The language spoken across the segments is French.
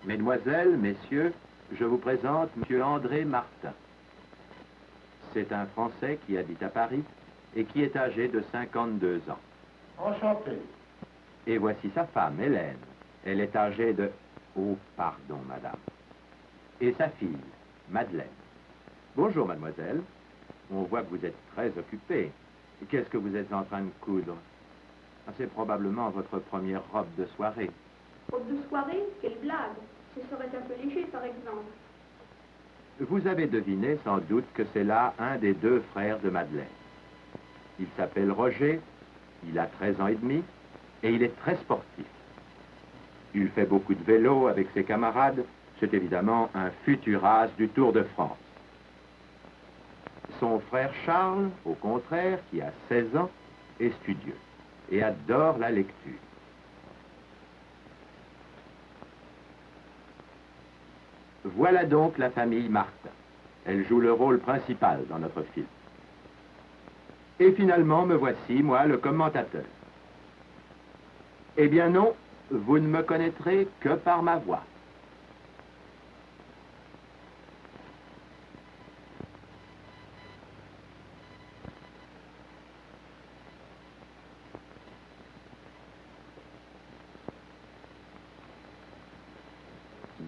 Mesdemoiselles, messieurs, je vous présente M. André Martin. C'est un Français qui habite à Paris et qui est âgé de 52 ans. Enchanté. Et voici sa femme, Hélène. Elle est âgée de... Oh, pardon, madame. Et sa fille, Madeleine. Bonjour, mademoiselle. On voit que vous êtes très occupée. Qu'est-ce que vous êtes en train de coudre? C'est probablement votre première robe de soirée. Robe de soirée? Quelle blague! Ce serait un peu léger, par exemple. Vous avez deviné sans doute que c'est là un des deux frères de Madeleine. Il s'appelle Roger, il a 13 ans et demi, et il est très sportif. Il fait beaucoup de vélo avec ses camarades. C'est évidemment un futur as du Tour de France. Son frère Charles, au contraire, qui a 16 ans, est studieux et adore la lecture. Voilà donc la famille Martin. Elle joue le rôle principal dans notre film. Et finalement, me voici, moi, le commentateur. Eh bien non, vous ne me connaîtrez que par ma voix.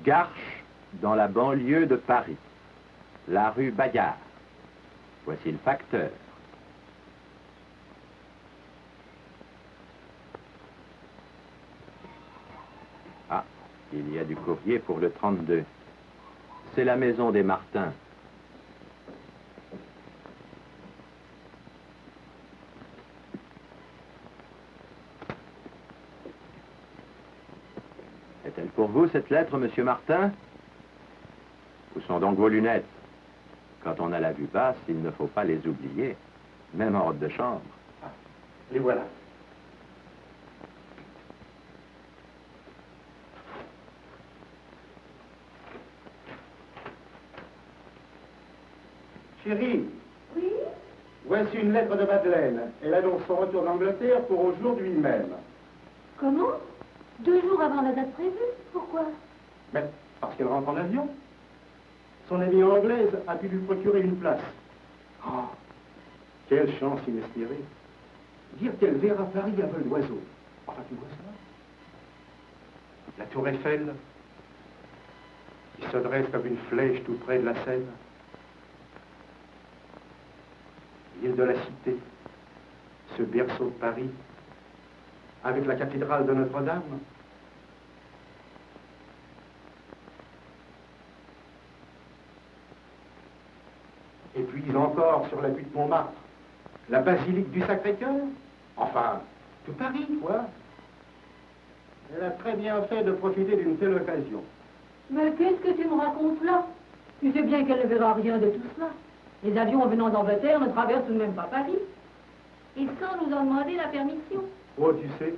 Garches, dans la banlieue de Paris, la rue Bayard. Voici le facteur. Ah, il y a du courrier pour le 32. C'est la maison des Martins. Est-elle pour vous, cette lettre, monsieur Martin? Où sont donc vos lunettes? Quand on a la vue basse, il ne faut pas les oublier, même en robe de chambre. Ah, les voilà. Chérie. Oui? Voici une lettre de Madeleine. Elle annonce son retour d'Angleterre pour aujourd'hui même. Comment? 2 jours avant la date prévue? Pourquoi? Mais parce qu'elle rentre en avion. Son amie anglaise a pu lui procurer une place. Oh, quelle chance inespérée. Dire qu'elle verra Paris à vol d'oiseau. Enfin, tu vois ça? La tour Eiffel, qui se dresse comme une flèche tout près de la Seine. L'île de la Cité, ce berceau de Paris, avec la cathédrale de Notre-Dame. Et puis encore sur la butte Montmartre, la basilique du Sacré-Cœur. Enfin, tout Paris, quoi. Elle a très bien fait de profiter d'une telle occasion. Mais qu'est-ce que tu me racontes là? Tu sais bien qu'elle ne verra rien de tout cela. Les avions venant d'Angleterre ne traversent tout de même pas Paris. Et sans nous en demander la permission. Oh, tu sais,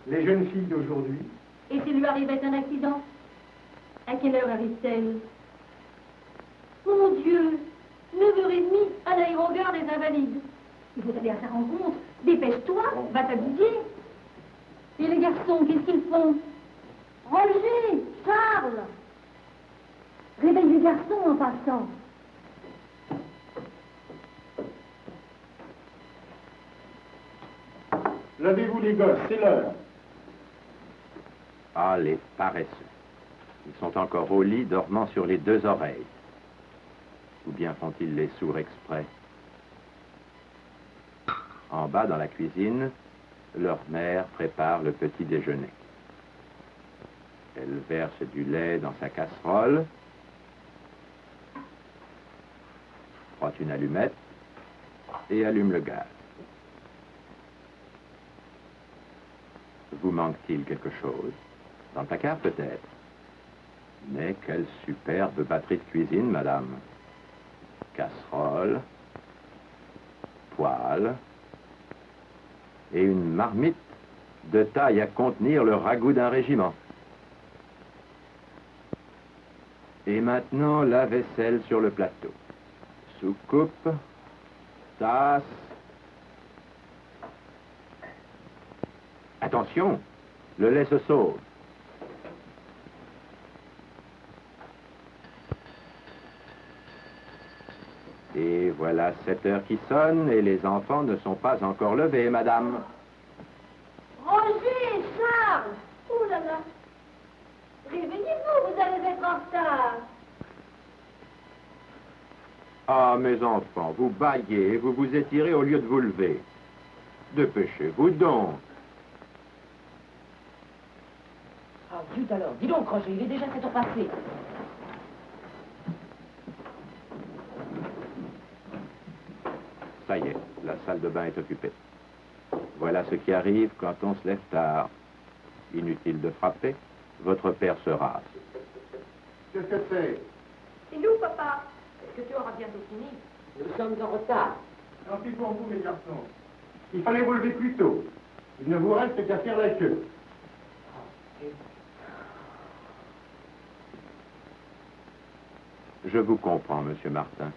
les jeunes filles d'aujourd'hui... Et s'il lui arrivait un accident? À quelle heure arrive-t-elle? Mon Dieu! 9h30 à l'aérogare des Invalides. Il faut aller à sa rencontre. Dépêche-toi, va t'habiller. Et les garçons, qu'est-ce qu'ils font? Roger, Charles! Réveille les garçons en passant. Levez-vous les gosses, c'est l'heure. Ah, les paresseux. Ils sont encore au lit, dormant sur les 2 oreilles. Ou bien font-ils les sourds exprès? En bas, dans la cuisine, leur mère prépare le petit déjeuner. Elle verse du lait dans sa casserole, frotte une allumette et allume le gaz. Vous manque-t-il quelque chose? Dans le placard, peut-être. Mais quelle superbe batterie de cuisine, madame. Casserole, poêle et une marmite de taille à contenir le ragoût d'un régiment. Et maintenant, la vaisselle sur le plateau. Soucoupe, tasse. Attention, le lait se sauve. Et voilà 7 heures qui sonnent et les enfants ne sont pas encore levés, madame. Roger, Charles! Oh là là! Réveillez-vous, vous allez être en retard. Ah, mes enfants, vous bâillez et vous vous étirez au lieu de vous lever. Dépêchez-vous donc. Ah, zut alors. Dis donc, Roger, il est déjà 7 heures passées. Ça y est, la salle de bain est occupée. Voilà ce qui arrive quand on se lève tard. Inutile de frapper, votre père se rase. Qu'est-ce que c'est? C'est nous, papa. Est-ce que tu auras bientôt fini? Nous sommes en retard. Tant pis pour vous, mes garçons. Il fallait vous lever plus tôt. Il ne vous reste qu'à faire la queue. Je vous comprends, monsieur Martin.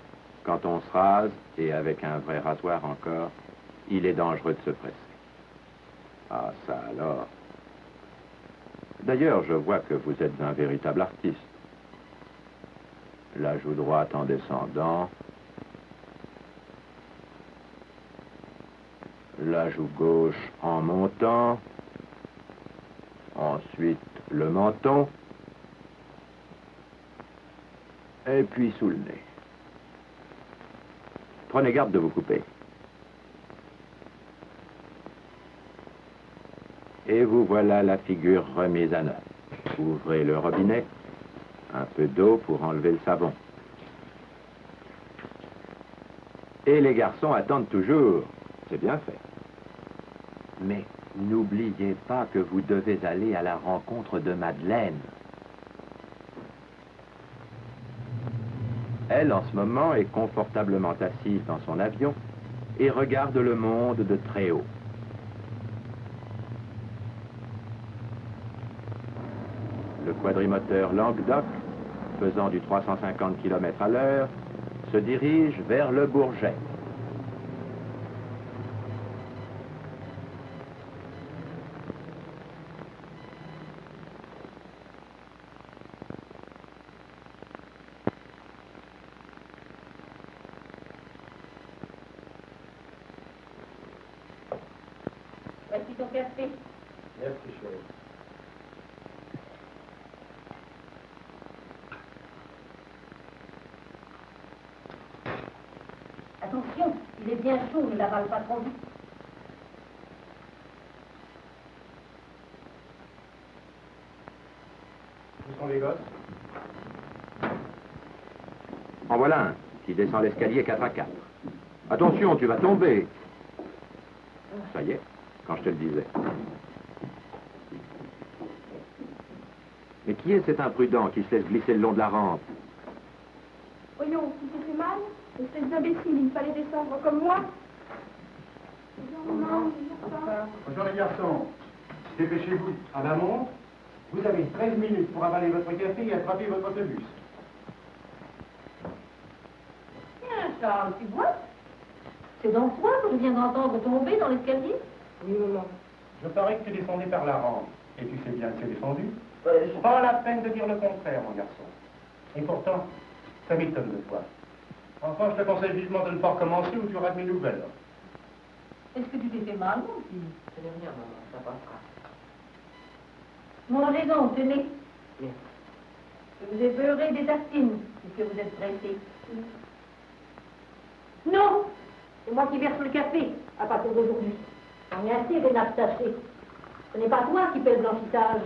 Quand on se rase, et avec un vrai rasoir encore, il est dangereux de se presser. Ah, ça alors. D'ailleurs, je vois que vous êtes un véritable artiste. La joue droite en descendant. La joue gauche en montant. Ensuite, le menton. Et puis sous le nez. Prenez garde de vous couper. Et vous voilà la figure remise à neuf. Ouvrez le robinet. Un peu d'eau pour enlever le savon. Et les garçons attendent toujours. C'est bien fait. Mais n'oubliez pas que vous devez aller à la rencontre de Madeleine. Elle, en ce moment, est confortablement assise dans son avion et regarde le monde de très haut. Le quadrimoteur Languedoc, faisant du 350 km à l'heure, se dirige vers le Bourget. Voici ton café. Merci, chérie. Attention, il est bien chaud, ne l'avale pas trop vite. Où sont les gosses? En voilà un qui descend l'escalier 4 à 4. Attention, tu vas tomber. Ça y est, quand je te le disais. Mais qui est cet imprudent qui se laisse glisser le long de la rampe? Voyons, tu t'es fait mal? Espèce d'imbécile, il fallait descendre comme moi. Non, Bonjour les garçons. Dépêchez-vous. À la montre, vous avez 13 minutes pour avaler votre café et attraper votre autobus. Tiens, Charles, tu vois? C'est donc toi que je viens d'entendre tomber dans l'escalier? Oui, maman. Je parie que tu descendais par la rampe. Et tu sais bien que c'est descendu. Je... Pas la peine de dire le contraire, mon garçon. Et pourtant, ça m'étonne de toi. Enfin, je te conseille vivement de ne pas recommencer ou tu auras de mes nouvelles. Est-ce que tu t'es fait mal, mon fils? Ce n'est rien, maman, ça passera. Mangez donc, tenez. Merci. Je vous ai beurré des tartines, puisque vous êtes pressés. Non, c'est moi qui verse le café à partir d'aujourd'hui. On est assez des nappes tachées. Ce n'est pas toi qui paie le blanchissage.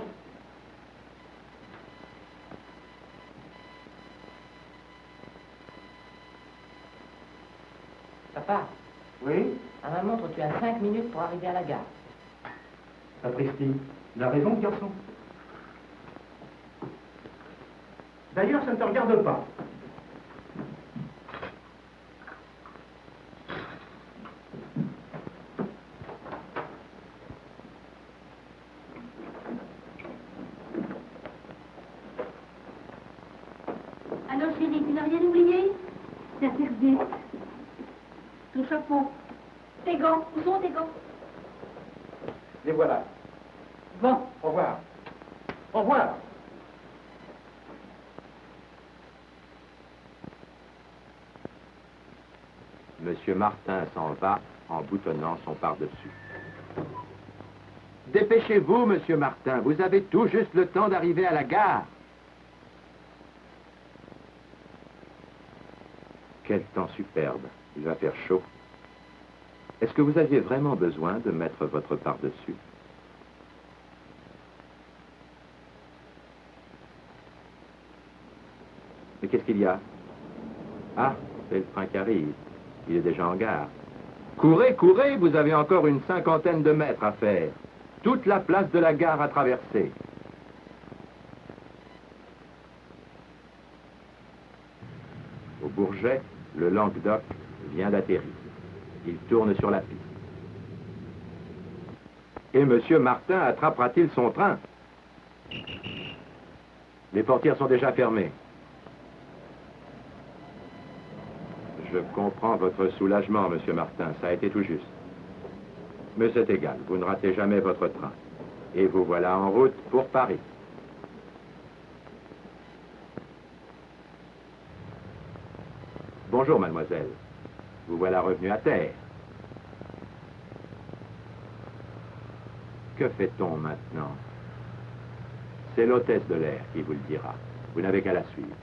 Papa, Oui? à ma montre, tu as 5 minutes pour arriver à la gare. Sapristi, il a raison, garçon. D'ailleurs, ça ne te regarde pas. Alors, chérie, tu n'as rien oublié? Ta serviette, ton chapeau, tes gants. Où sont tes gants? Les voilà. Bon. Au revoir. Au revoir. Monsieur Martin s'en va en boutonnant son pardessus. Dépêchez-vous, Monsieur Martin, vous avez tout juste le temps d'arriver à la gare. Quel temps superbe, il va faire chaud. Est-ce que vous aviez vraiment besoin de mettre votre pardessus? Mais qu'est-ce qu'il y a? Ah, c'est le train qui arrive. Il est déjà en gare. Courez, courez, vous avez encore une 50aine de mètres à faire. Toute la place de la gare à traverser. Au Bourget, le Languedoc vient d'atterrir. Il tourne sur la piste. Et Monsieur Martin attrapera-t-il son train? Les portières sont déjà fermées. Je comprends votre soulagement, Monsieur Martin, ça a été tout juste. Mais c'est égal, vous ne ratez jamais votre train. Et vous voilà en route pour Paris. Bonjour, mademoiselle. Vous voilà revenu à terre. Que fait-on maintenant? C'est l'hôtesse de l'air qui vous le dira. Vous n'avez qu'à la suivre.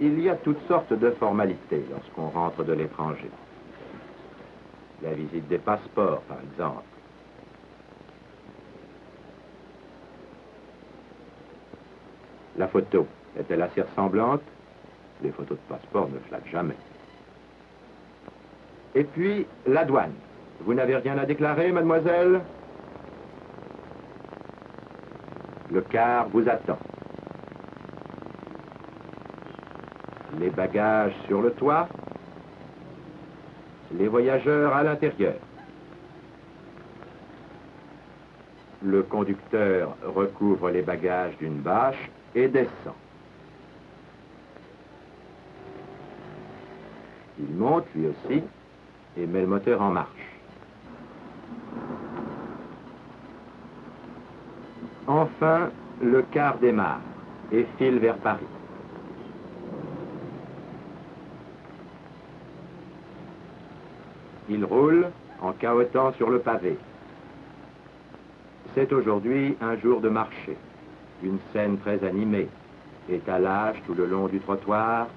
Il y a toutes sortes de formalités lorsqu'on rentre de l'étranger. La visite des passeports, par exemple. La photo, est-elle assez ressemblante? Les photos de passeport ne flattent jamais. Et puis, la douane. Vous n'avez rien à déclarer, mademoiselle? Le car vous attend. Les bagages sur le toit, les voyageurs à l'intérieur. Le conducteur recouvre les bagages d'une bâche et descend. Il monte lui aussi et met le moteur en marche. Enfin, le car démarre et file vers Paris. Il roule en cahotant sur le pavé. C'est aujourd'hui un jour de marché. Une scène très animée. Étalage tout le long du trottoir,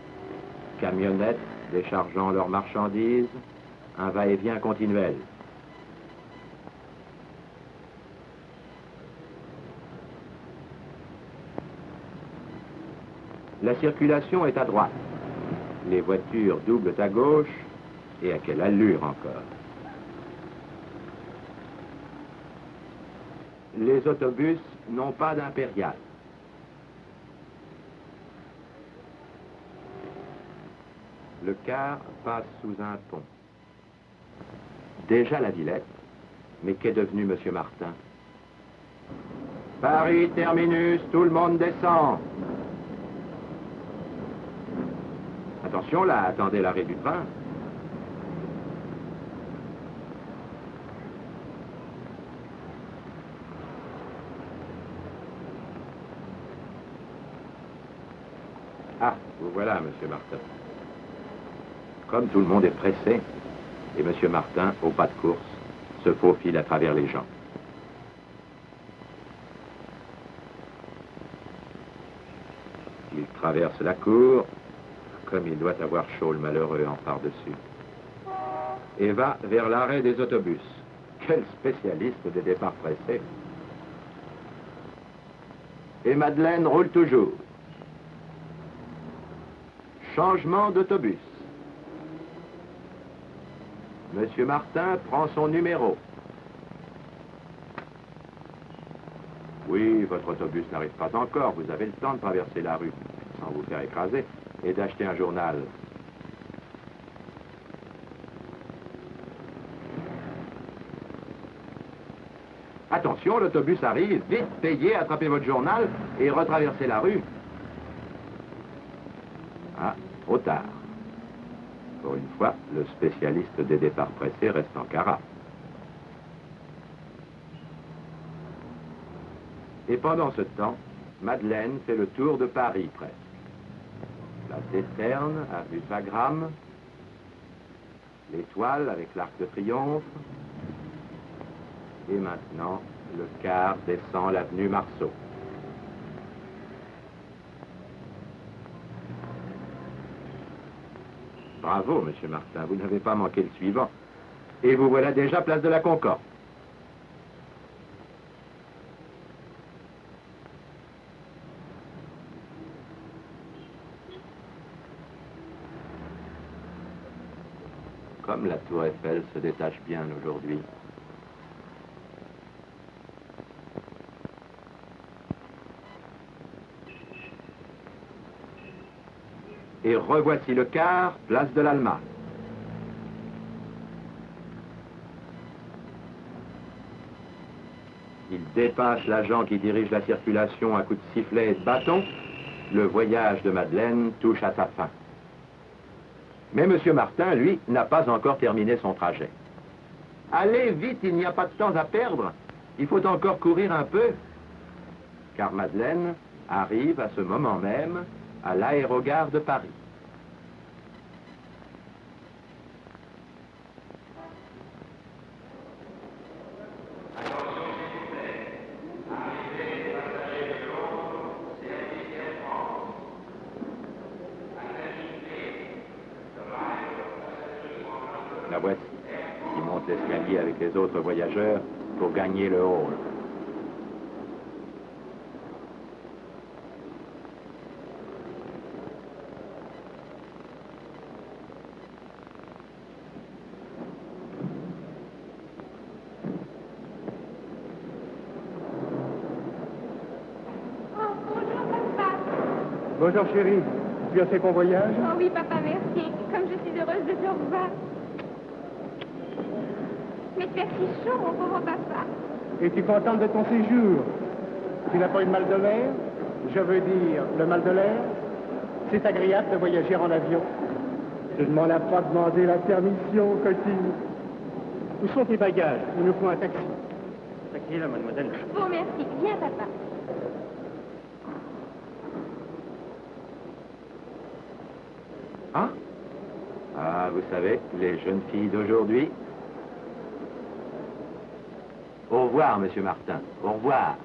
camionnettes déchargeant leurs marchandises, un va-et-vient continuel. La circulation est à droite. Les voitures doublent à gauche. Et à quelle allure encore. Les autobus n'ont pas d'impérial. Le car passe sous un pont. Déjà la Villette, mais qu'est devenu Monsieur Martin? Paris terminus, tout le monde descend. Attention là, attendez l'arrêt du train. Ah, vous voilà, Monsieur Martin. Comme tout le monde est pressé, et Monsieur Martin, au pas de course, se faufile à travers les gens. Il traverse la cour, comme il doit avoir chaud le malheureux en par-dessus, et va vers l'arrêt des autobus. Quel spécialiste des départs pressés. Et Madeleine roule toujours. Changement d'autobus. Monsieur Martin prend son numéro. Oui, votre autobus n'arrive pas encore. Vous avez le temps de traverser la rue sans vous faire écraser et d'acheter un journal. Attention, l'autobus arrive. Vite, payez, attrapez votre journal et retraversez la rue. Ah, trop tard. Pour une fois, le spécialiste des départs pressés reste en carafe. Et pendant ce temps, Madeleine fait le tour de Paris presque. Place des Ternes, avenue de Wagram, l'Étoile avec l'Arc de Triomphe. Et maintenant, le car descend l'avenue Marceau. Bravo, monsieur Martin, vous n'avez pas manqué le suivant. Et vous voilà déjà place de la Concorde. Comme la tour Eiffel se détache bien aujourd'hui. Et revoici le car, place de l'Allemagne. Il dépasse l'agent qui dirige la circulation à coups de sifflet et de bâton. Le voyage de Madeleine touche à sa fin. Mais M. Martin, lui, n'a pas encore terminé son trajet. Allez, vite, il n'y a pas de temps à perdre. Il faut encore courir un peu. Car Madeleine arrive à ce moment même à l'aérogare de Paris. La voici, qui monte l'escalier avec les autres voyageurs pour gagner le hall. Oh, bonjour, papa. Bonjour chérie, tu as fait ton voyage? Oh oui, papa, merci. Comme je suis heureuse de te revoir. Mais tu as si chaud, mon pauvre papa. Es-tu contente de ton séjour? Tu n'as pas eu de mal de mer? Je veux dire, le mal de l'air? C'est agréable de voyager en avion. Je ne m'en ai pas demandé la permission, coquine. Où sont tes bagages? Il nous faut un taxi. Taxi là, mademoiselle. Bon, merci. Viens, papa. Hein? Ah, vous savez, les jeunes filles d'aujourd'hui. Au revoir, monsieur Martin. Au revoir.